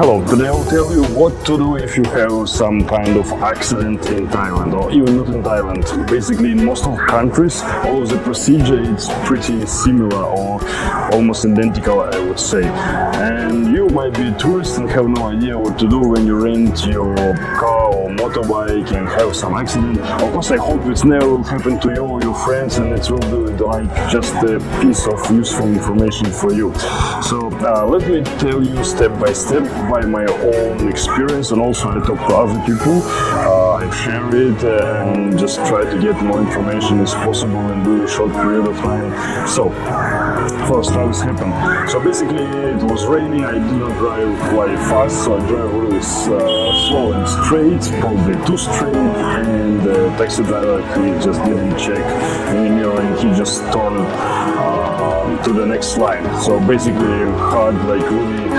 Hello, today I'll tell you what to do if you have some kind of accident in Thailand, or even not in Thailand. Basically, in most of countries, all of the procedure is pretty similar or almost identical, I would say. And you might be a tourist and have no idea what to do when you rent your car or motorbike and have some accident. Of course, I hope it never will happen to you or your friends, and it will be like just a piece of useful information for you. So let me tell you step by step by my own experience, and also I talk to other people. I share it and just try to get more information as possible in a really short period of time. So first, how this happened. So basically, it was raining. I did not drive quite fast, so I drive really slow and straight, probably too straight. And the taxi driver, he just didn't check any mirror, and he just turned to the next line. So basically, had like really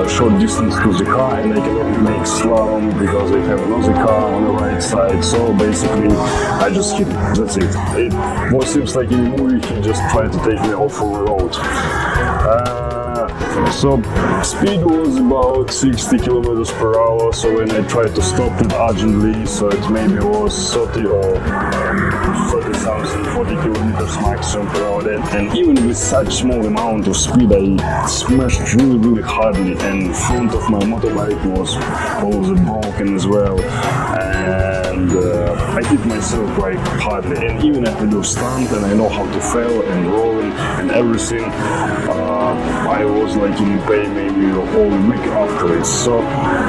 short distance to the car, and I cannot make slalom because I have another car on the right side. So basically, I just hit it. That's it. It seems like in a movie, he just tried to take me off of the road. So speed was about 60 kilometers per hour. So when I tried to stop it urgently, so it maybe was 30 or 30 something, 40 kilometers maximum per hour. And even with such small amount of speed, I smashed really hardly, and front of my motorbike was also broken as well. And I hit myself quite hardly. And even if I do stunt and I know how to fail and rolling and everything, I was like in pain maybe a whole week afterwards. So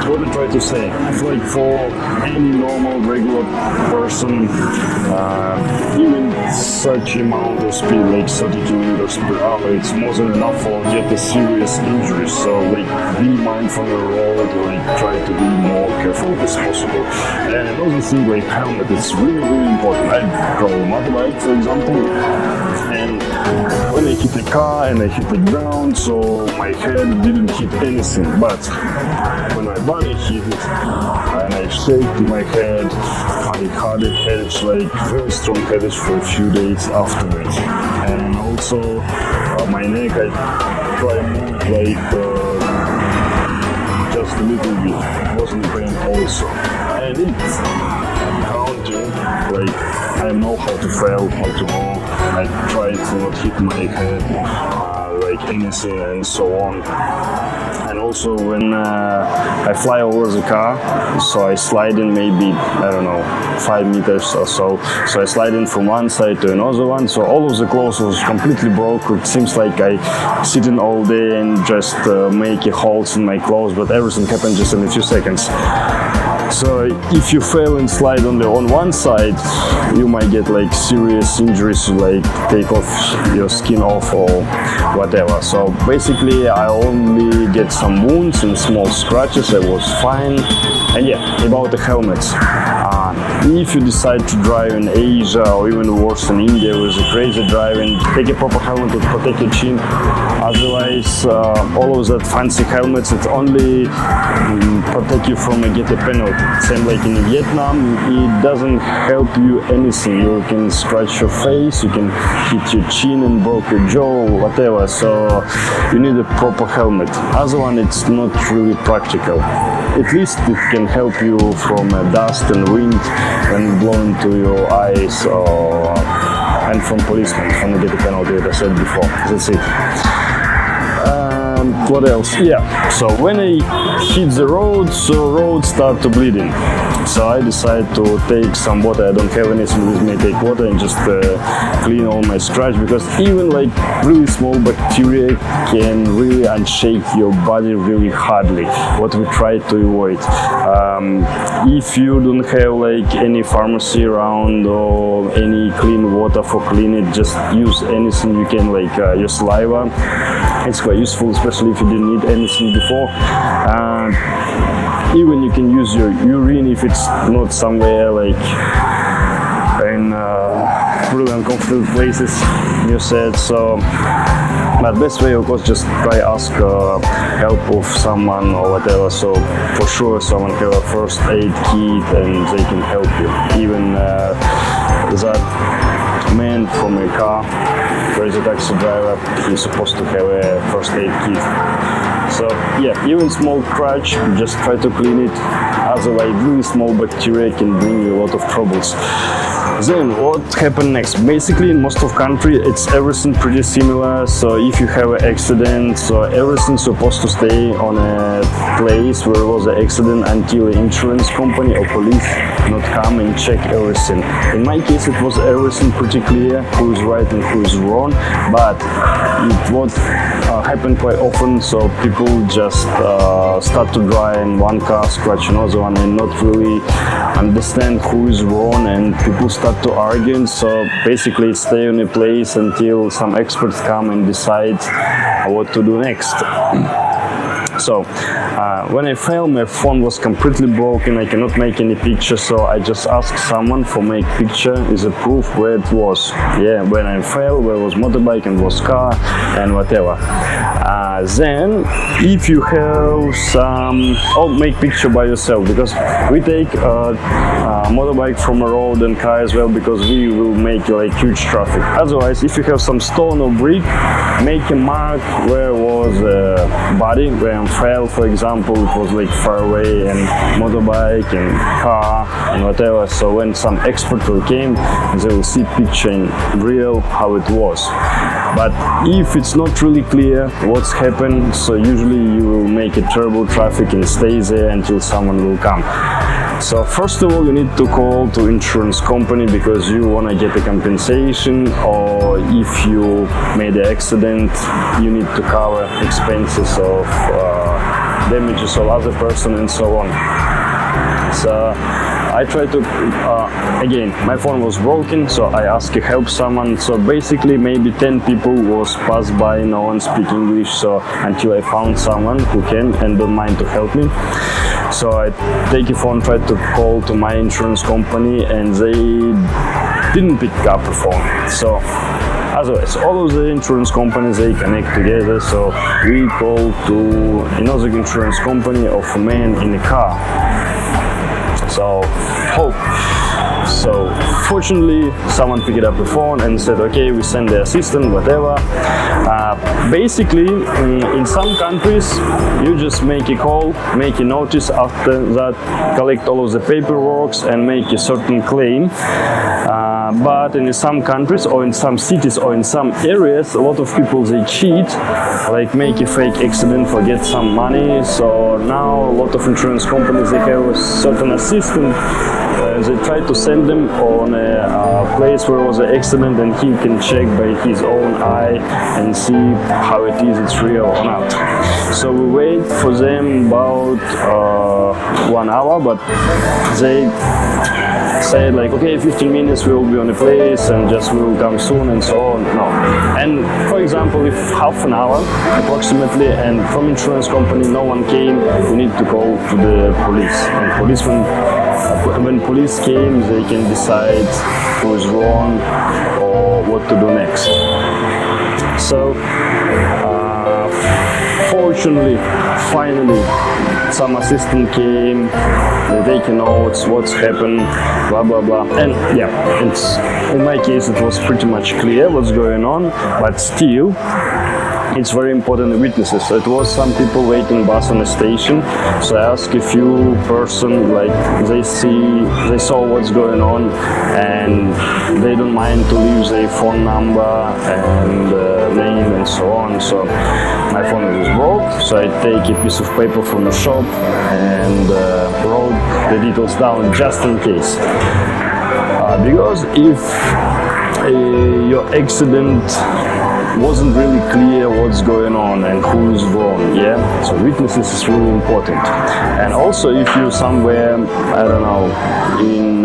what I try to say, it's like for any normal regular person, even such amount of speed, like 30 kilometers per hour, it's more than enough for get a serious injury. So like be mindful on the road, like try to be more careful as possible. And another thing, like helmet, it's really important. I drive a motorbike, for example, and when I hit the car and I hit the ground, so my head didn't hit anything, but when my body hit it and I shake my head, I had a headache, like very strong headache for a few days afterwards. And also my neck, I try to move like just a little bit, it wasn't pain also. And it's counting, like I know how to fail, how to walk, I try to not hit my head, like anything and so on. And also when I fly over the car, so I slide in maybe, I don't know, 5 meters or so. So I slide in from one side to another one. So all of the clothes was completely broke. It seems like I sitting all day and just make holes in my clothes, but everything happened just in a few seconds. So if you fail and slide only on one side, you might get like serious injuries, like take off your skin off or whatever. So basically I only get some wounds and small scratches, I was fine. And yeah, about the helmets. If you decide to drive in Asia or even worse in India with a crazy driving, take a proper helmet to protect your chin. Otherwise, all of that fancy helmets, it only protect you from get a penalty. Same like in Vietnam, it doesn't help you anything. You can scratch your face, you can hit your chin and broke your jaw, whatever. So you need a proper helmet. Other one, it's not really practical. At least it can help you from dust and wind and blow into your eyes, and from policemen from the get a penalty, as I said before. That's it. What else? Yeah, so when I hit the road, so road start to bleeding. So I decide to take some water. I don't have anything with me. Take water and just clean all my scratch, because even like really small bacteria can really unshake your body really hardly. What we try to avoid. If you don't have like any pharmacy around or any clean water for clean it, just use anything you can, like your saliva. It's quite useful, especially if you didn't need anything before. Even you can use your urine if it's not somewhere like in really uncomfortable places, you said. So, but best way of course just try ask help of someone or whatever. So for sure someone have a first aid kit and they can help you. Even that man from a car, there is a taxi driver, he's supposed to have a first aid kit. So yeah, even small scratch, just try to clean it. Otherwise, really small bacteria can bring you a lot of troubles. Then what happened next? Basically, in most of country, it's everything pretty similar. So if you have an accident, so everything's supposed to stay on a place where was an accident until the insurance company or police not come and check everything. In my case, it was everything pretty clear, who is right and who is wrong. But it what happened quite often. So people just start to drive in one car, scratch another one, and not really understand who is wrong, and people start to argue. So basically stay in a place until some experts come and decide what to do next. So when I fell, my phone was completely broken. I cannot make any picture, so I just asked someone for make picture is a proof where it was. Yeah, when I fell, where was motorbike and was car and whatever. Then if you have some, make picture by yourself, because we take motorbike from a road and car as well, because we will make like huge traffic. Otherwise, if you have some stone or brick, make a mark where was a body, where I fell, for example, it was like far away, and motorbike and car and whatever. So when some expert will came, they will see picture in real how it was. But if it's not really clear what's happened, so usually you will make a terrible traffic and stay there until someone will come. So first of all, you need to call to insurance company because you want to get a compensation, or if you made an accident, you need to cover expenses of damages of other person and so on. So I tried to, again, my phone was broken, so I asked to help someone. So basically maybe 10 people was passed by, no one speak English, so until I found someone who can and don't mind to help me. So I take a phone, tried to call to my insurance company, and they didn't pick up the phone. So otherwise, all of the insurance companies, they connect together. So we call to another insurance company of a man in a car. So fortunately, someone picked up the phone and said, okay, we send the assistant, whatever. Basically, in some countries, you just make a call, make a notice, after that collect all of the paperwork and make a certain claim. But in some countries or in some cities or in some areas, a lot of people, they cheat, like make a fake accident, forget some money. So now a lot of insurance companies, they have a certain assistant. They try to send them on a place where was an accident, and he can check by his own eye and see how it is, it's real or not. So we wait for them about 1 hour, but they say like, okay, 15 minutes we will be on a place and just we will come soon and so on. No. And for example, if half an hour approximately and from insurance company no one came, we need to call to the police. And when police came, they can decide who is wrong or what to do next. So fortunately, finally, some assistant came, they take notes, what's happened, blah blah blah. And yeah, it's in my case it was pretty much clear what's going on, but still it's very important witnesses. So it was some people waiting bus on the station. So I asked a few person, like they saw what's going on and they don't mind to leave their phone number and name and so on. So my phone was broke, so I take a piece of paper from the shop and wrote the details down just in case. Because if your accident wasn't really clear what's going on and who's wrong, yeah? So witnesses is really important. And also if you're somewhere, I don't know, in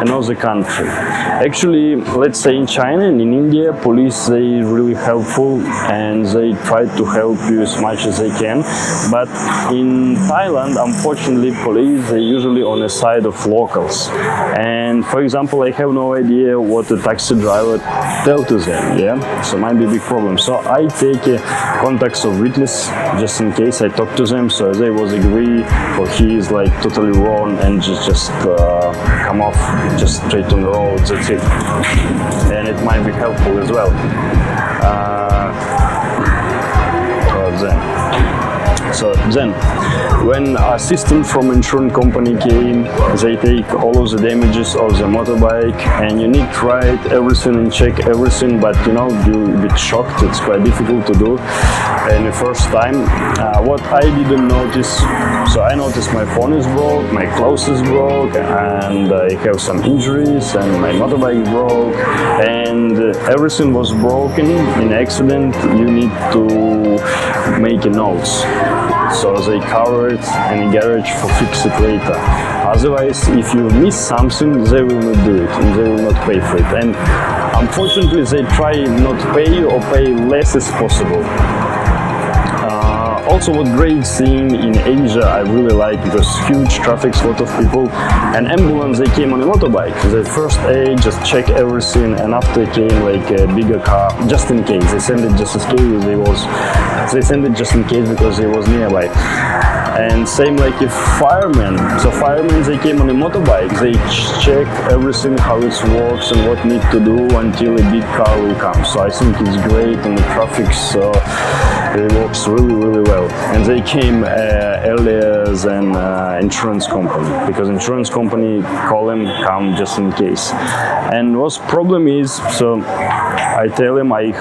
another country. Actually, let's say in China and in India, police, they really helpful and they try to help you as much as they can. But in Thailand, unfortunately, police, they usually on the side of locals. And for example, I have no idea what the taxi driver tell to them, yeah? So might be a big problem. So I take contacts of witness just in case I talk to them, so they was agree or he is like totally wrong and just come off just straight on the road, that's it. And it might be helpful as well. Then So then, when assistant from insurance company came, they take all of the damages of the motorbike, and you need to write everything and check everything, but you know, you're a bit shocked, it's quite difficult to do. And the first time, what I didn't notice, so I noticed my phone is broke, my clothes is broke, and I have some injuries, and my motorbike broke, and everything was broken. In accident, you need to make a notes. So they cover it in a garage for fix it later. Otherwise, if you miss something, they will not do it and they will not pay for it. And unfortunately, they try not pay or pay less as possible. Also, what great thing in Asia I really like, because huge traffic, a lot of people, and ambulance, they came on a motorbike. The first aid, just check everything, and after came like a bigger car, just in case. They send it just in case they send it just in case because it was nearby. And same like if firemen. So firemen, they came on a motorbike. They check everything, how it works and what need to do until a big car will come. So I think it's great on the traffic. So it works really, really well. And they came earlier than insurance company, because insurance company call them, come just in case. And what's problem is, so I tell him I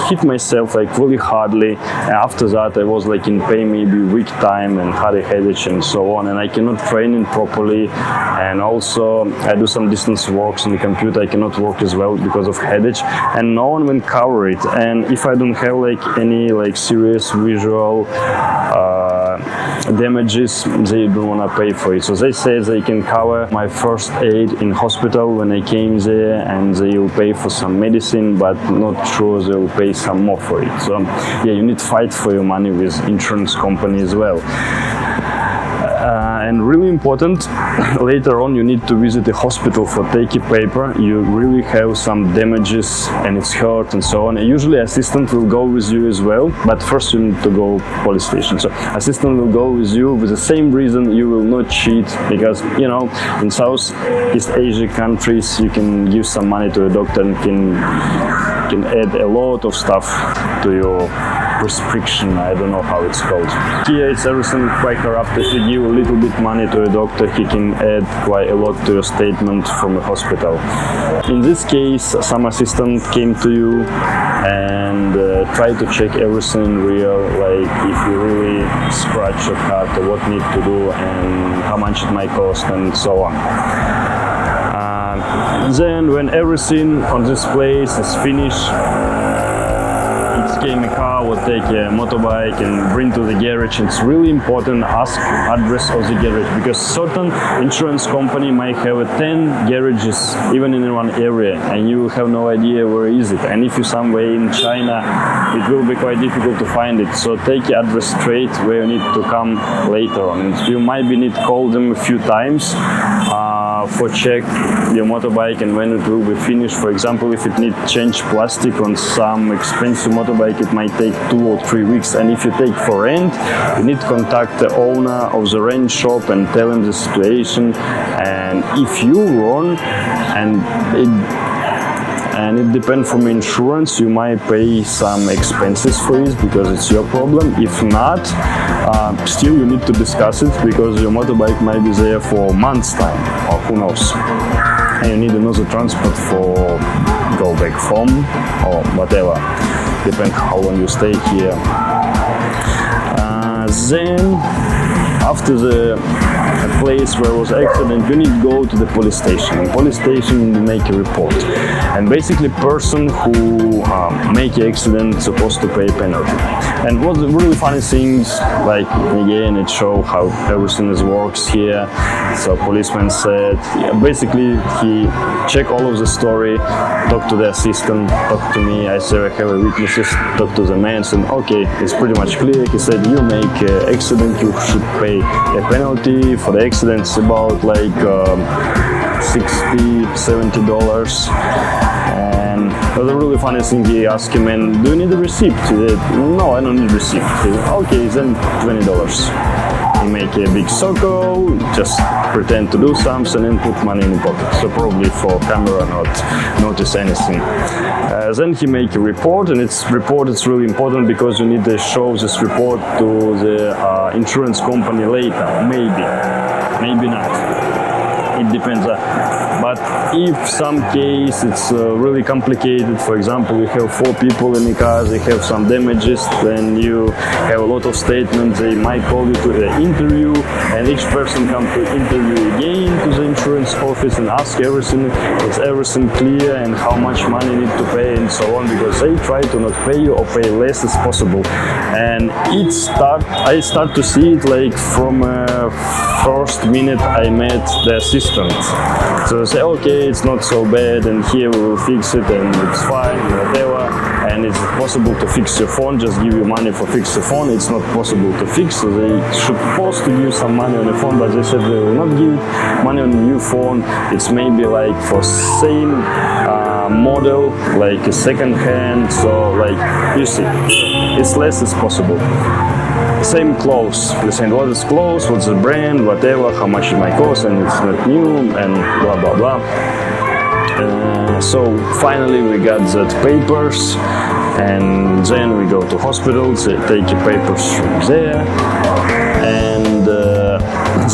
hit myself like really hardly. After that, I was like in pain maybe week time and had a headache and so on, and I cannot train it properly. And also I do some distance works on the computer. I cannot work as well because of headache, and no one will cover it. And if I don't have like any like serious visual damages, they don't want to pay for it. So they say they can cover my first aid in hospital when I came there, and they will pay for some medicine, but not sure they will pay some more for it. So yeah, you need to fight for your money with insurance company as well. And really important, later on you need to visit the hospital for take a paper. You really have some damages and it's hurt and so on. And usually assistant will go with you as well, but first you need to go police station. So assistant will go with you with the same reason. You will not cheat, because you know, in Southeast Asia countries you can give some money to a doctor and can add a lot of stuff to your prescription. I don't know how it's called. Here it's everything quite corrupt. If you give a little bit money to a doctor, he can add quite a lot to your statement from a hospital. In this case, some assistant came to you and tried to check everything real, like if you really scratch your car, what need to do and how much it might cost and so on. Then when everything on this place is finished, came a car, will take a motorbike and bring to the garage. It's really important to ask address of the garage, because certain insurance company might have 10 garages even in one area, and you have no idea where is it. And if you're somewhere in China, it will be quite difficult to find it. So take the address straight where you need to come later on. And you might be need to call them a few times for check your motorbike and when it will be finished. For example, if it needs change plastic on some expensive motorbike, it might take 2 or 3 weeks. And if you take for rent, you need to contact the owner of the rent shop and tell him the situation. And if you wrong, and it depends from insurance, you might pay some expenses for it because it's your problem. If not, still you need to discuss it, because your motorbike might be there for months time, or who knows. And you need another transport for go back home or whatever. Depends how long you stay here. Then after the place where was accident, you need to go to the police station. In police station, you make a report. And basically, person who make an accident is supposed to pay penalty. And what's the really funny things, like again, it shows how everything works here. So policeman said, basically he checked all of the story, talked to the assistant, talked to me. I said I have a witnesses, talked to the man, said okay, it's pretty much clear. He said you make an accident, you should pay a penalty for the accident. It's about like $60-70. And the really funny thing, he asked him, "Man, do you need a receipt?" He said, "No, I don't need a receipt." He said, "Okay, then $20." He make a big circle, just pretend to do something and put money in the pocket. So probably for camera not notice anything. Then he make a report, and it's really important because you need to show this report to the insurance company later. Maybe not. It depends. But if some case it's really complicated, for example, you have 4 people in the car, they have some damages, then you have a lot of statements, they might call you to the interview, and each person comes to interview again to the insurance office and ask everything, is everything clear and how much money you need to pay and so on, because they try to not pay you or pay less as possible. And I start to see it like from first minute I met the assistant. So they say, okay, it's not so bad, and here we will fix it, and it's fine, whatever. And it's possible to fix your phone, just give you money for fix the phone. It's not possible to fix, so they should supposed to give some money on the phone, but they said they will not give money on a new phone. It's maybe like for same model, like a second hand, so like, you see, it's less as possible. Same clothes, they say what is clothes, what's the brand, whatever, how much it might cost, and it's not new, and blah blah blah. So finally we got that papers, and then we go to hospitals, they take your papers from there, and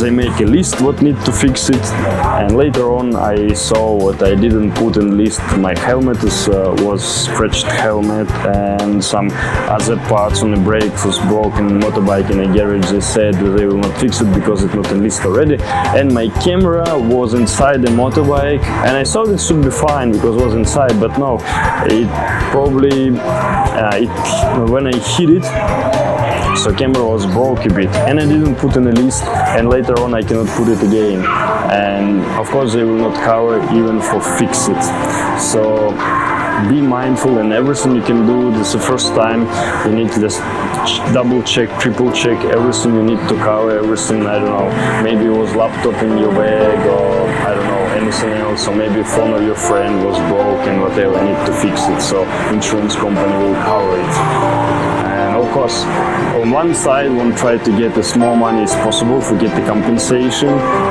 they make a list what need to fix it. And later on I saw what I didn't put in list. My helmet was scratched helmet, and some other parts on the brake was broken. Motorbike in a garage, they said they will not fix it because it's not in list already. And my camera was inside the motorbike, and I thought it should be fine because it was inside, but no, it probably when I hit it, so camera was broke a bit, and I didn't put in a list, and later on I cannot put it again, and of course they will not cover even for fix it. So be mindful in everything you can do. This is the first time, you need to just double check, triple check everything you need to cover, everything. I don't know, maybe it was laptop in your bag, or I don't know, anything else, or maybe phone of your friend was broken, whatever, I need to fix it, so insurance company will cover it. And of course, on one side, one try to get as small money as possible to get the compensation,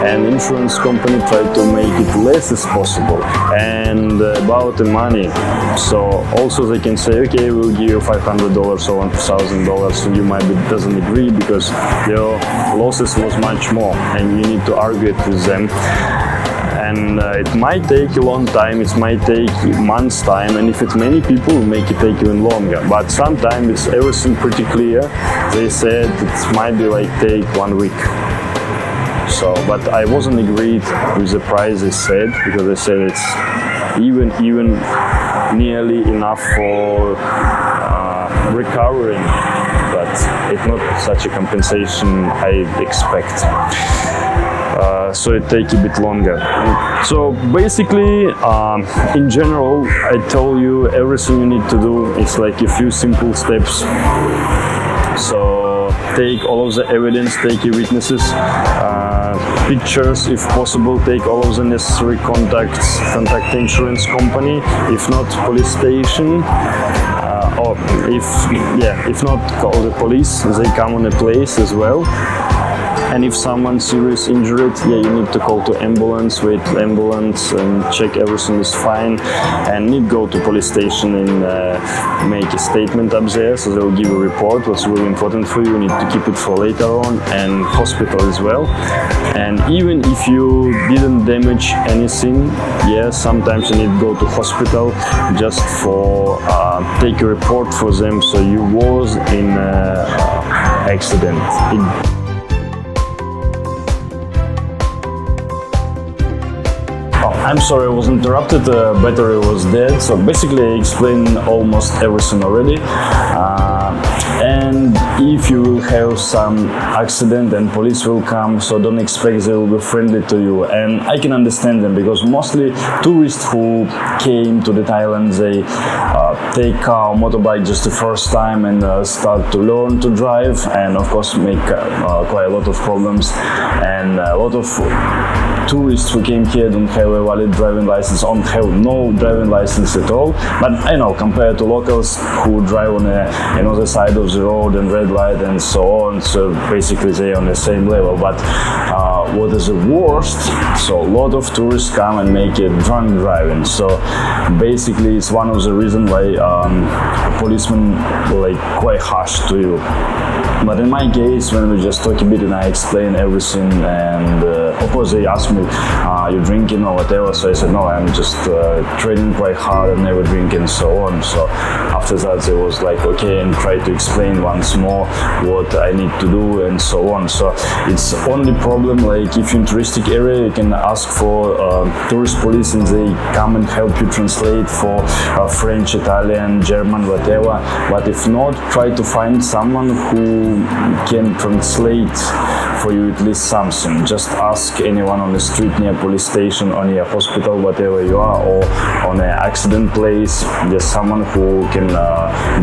and insurance company try to make it less as possible. And about the money, so also they can say, okay, we'll give you $500 or $1,000, so you might doesn't agree because your losses was much more, and you need to argue it with them. And it might take a long time, it might take months time, and if it's many people, it make it take even longer. But sometimes it's everything pretty clear. They said it might be like take 1 week. So, but I wasn't agreed with the price they said, because they said it's even nearly enough for recovering, but it's not such a compensation I expect. So it takes a bit longer. So basically, in general, I told you everything you need to do. It's like a few simple steps. So take all of the evidence, take your witnesses, pictures if possible, take all of the necessary contacts, contact the insurance company, if not police station. Or if not, call the police, they come on the place as well. And if someone's seriously injured, you need to call to ambulance, wait for ambulance and check everything is fine, and need to go to police station and make a statement up there, so they'll give a report, what's really important for you, you need to keep it for later on, and hospital as well. And even if you didn't damage anything, sometimes you need to go to hospital just for take a report for them, so you was in accident. I'm sorry I was interrupted, the battery was dead, so basically I explained almost everything already. And if you will have some accident and police will come, so don't expect they will be friendly to you. And I can understand them, because mostly tourists who came to the Thailand, they take car or motorbike just the first time and start to learn to drive, and of course make quite a lot of problems. And a lot of tourists who came here don't have a valid driving license, don't have no driving license at all. But I know, compared to locals who drive on the other side of the road and read red light and so on. So basically they on the same level. But what is the worst? So a lot of tourists come and make it drunk driving. So basically it's one of the reasons why policemen like quite harsh to you. But in my case, when we just talk a bit and I explain everything, and of course they ask me, you drinking or whatever, so I said no, I'm just training quite hard and never drinking and so on. So after that they was like okay, and try to explain once more what I need to do and so on. So it's only problem like if you're in touristic area, you can ask for tourist police and they come and help you translate for French, Italian, German, whatever. But if not, try to find someone who can translate for you at least something. Just ask anyone on the street near police station or near hospital, whatever you are, or on an accident place, just someone who can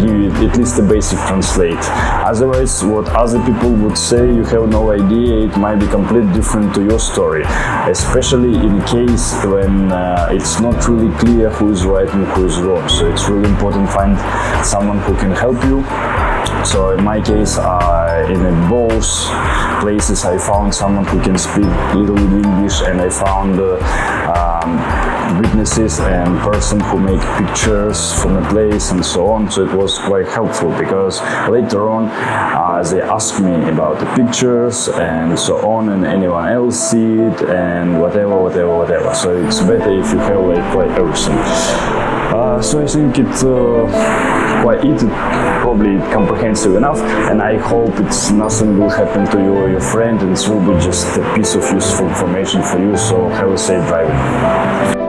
give you at least a basic translate. Otherwise, what other people would say, you have no idea, it might be completely different to your story, especially in case when it's not really clear who is right and who is wrong. So it's really important to find someone who can help you. So in my case, in both places I found someone who can speak a little bit English, and I found witnesses and person who make pictures from the place and so on. So it was quite helpful because later on they asked me about the pictures and so on, and anyone else see it and whatever. So it's better if you have like quite everything. So I think it's quite easy, probably comprehensive enough, and I hope it's nothing will happen to you or your friend, and it will be just a piece of useful information for you. So have a safe driving.